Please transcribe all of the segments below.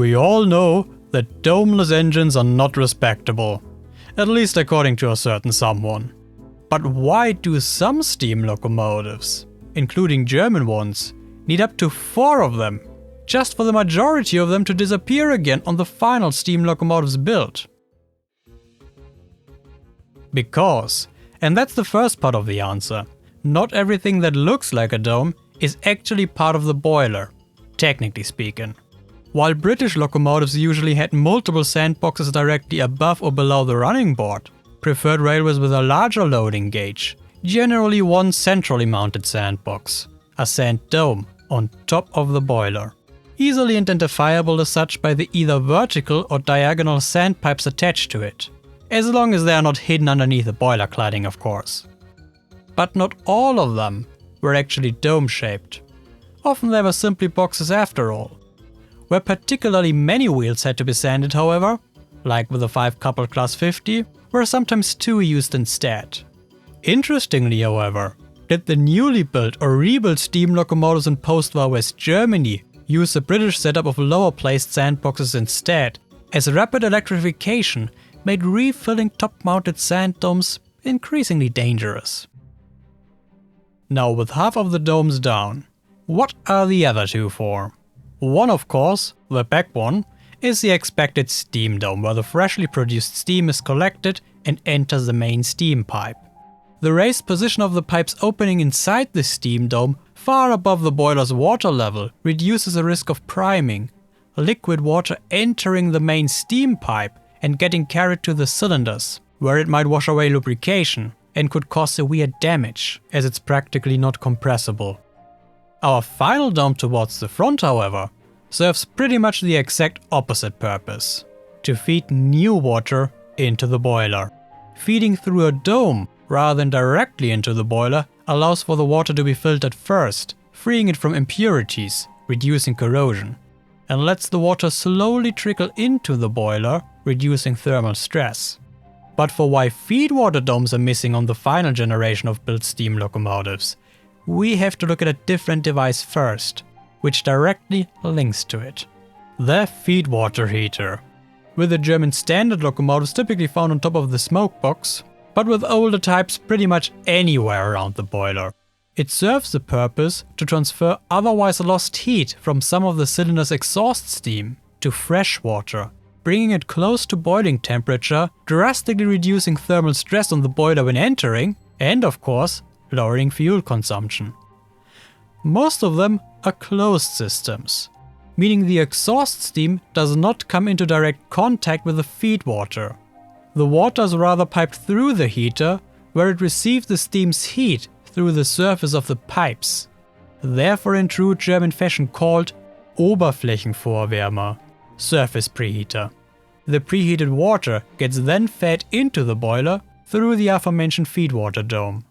We all know that domeless engines are not respectable, at least according to a certain someone. But why do some steam locomotives, including German ones, need up to 4 of them, just for the majority of them to disappear again on the final steam locomotives built? Because, and that's the first part of the answer, not everything that looks like a dome is actually part of the boiler, technically speaking. While British locomotives usually had multiple sandboxes directly above or below the running board, preferred railways with a larger loading gauge, generally one centrally mounted sandbox, a sand dome, on top of the boiler. Easily identifiable as such by the either vertical or diagonal sandpipes attached to it, as long as they are not hidden underneath the boiler cladding, of course. But not all of them were actually dome-shaped. Often they were simply boxes after all. Where particularly many wheels had to be sanded, however, like with the 5-coupled Class 50, were sometimes 2 used instead. Interestingly, however, did the newly built or rebuilt steam locomotives in post-war West Germany use the British setup of lower-placed sandboxes instead, as rapid electrification made refilling top-mounted sand domes increasingly dangerous. Now, with half of the domes down, what are the other 2 for? One, of course, the back one, is the expected steam dome, where the freshly produced steam is collected and enters the main steam pipe. The raised position of the pipes opening inside the steam dome, far above the boiler's water level, reduces the risk of priming, liquid water entering the main steam pipe and getting carried to the cylinders, where it might wash away lubrication and could cause severe damage, as it's practically not compressible. Our final dome towards the front, however, serves pretty much the exact opposite purpose: to feed new water into the boiler. Feeding through a dome rather than directly into the boiler allows for the water to be filtered first, freeing it from impurities, reducing corrosion, and lets the water slowly trickle into the boiler, reducing thermal stress. But for why feed water domes are missing on the final generation of built steam locomotives, we have to look at a different device first, which directly links to it. The feed water heater. With the German standard locomotives typically found on top of the smoke box, but with older types pretty much anywhere around the boiler. It serves the purpose to transfer otherwise lost heat from some of the cylinder's exhaust steam to fresh water, bringing it close to boiling temperature, drastically reducing thermal stress on the boiler when entering, and of course, lowering fuel consumption. Most of them are closed systems, meaning the exhaust steam does not come into direct contact with the feed water. The water is rather piped through the heater, where it receives the steam's heat through the surface of the pipes, therefore in true German fashion called Oberflächenvorwärmer, surface preheater. The preheated water gets then fed into the boiler through the aforementioned feed water dome.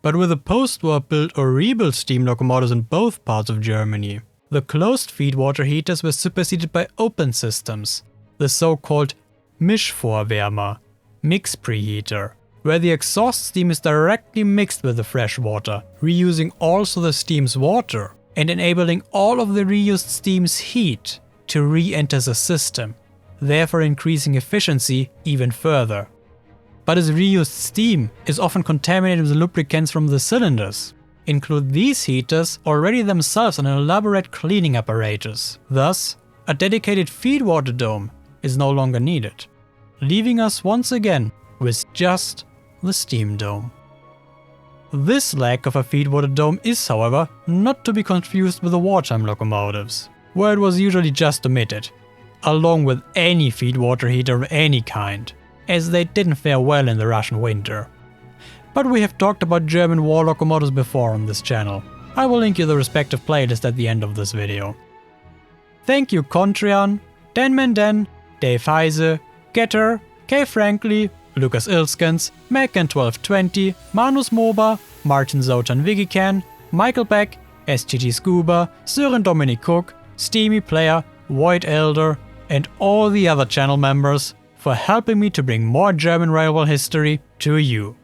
But with the post-war built or rebuilt steam locomotives in both parts of Germany, the closed feed water heaters were superseded by open systems, the so-called Mischvorwärmer, mix preheater, where the exhaust steam is directly mixed with the fresh water, reusing also the steam's water and enabling all of the reused steam's heat to re-enter the system, therefore increasing efficiency even further. But as reused steam is often contaminated with lubricants from the cylinders, include these heaters already themselves an elaborate cleaning apparatus. Thus, a dedicated feed water dome is no longer needed, leaving us once again with just the steam dome. This lack of a feed water dome is, however, not to be confused with the wartime locomotives, where it was usually just omitted, along with any feed water heater of any kind, as they didn't fare well in the Russian winter. But we have talked about German war locomotives before on this channel. I will link you the respective playlist at the end of this video. Thank you Contrian, Denman, Dave Heise, Getter, Kay Frankley, Lucas Ilskens, Megan1220, Manus Moba, Martin Zotan Vigican, Michael Beck, SGG Scuba, Søren Dominic Cook, Steamy Player, Void Elder, and all the other channel members for helping me to bring more German railway history to you.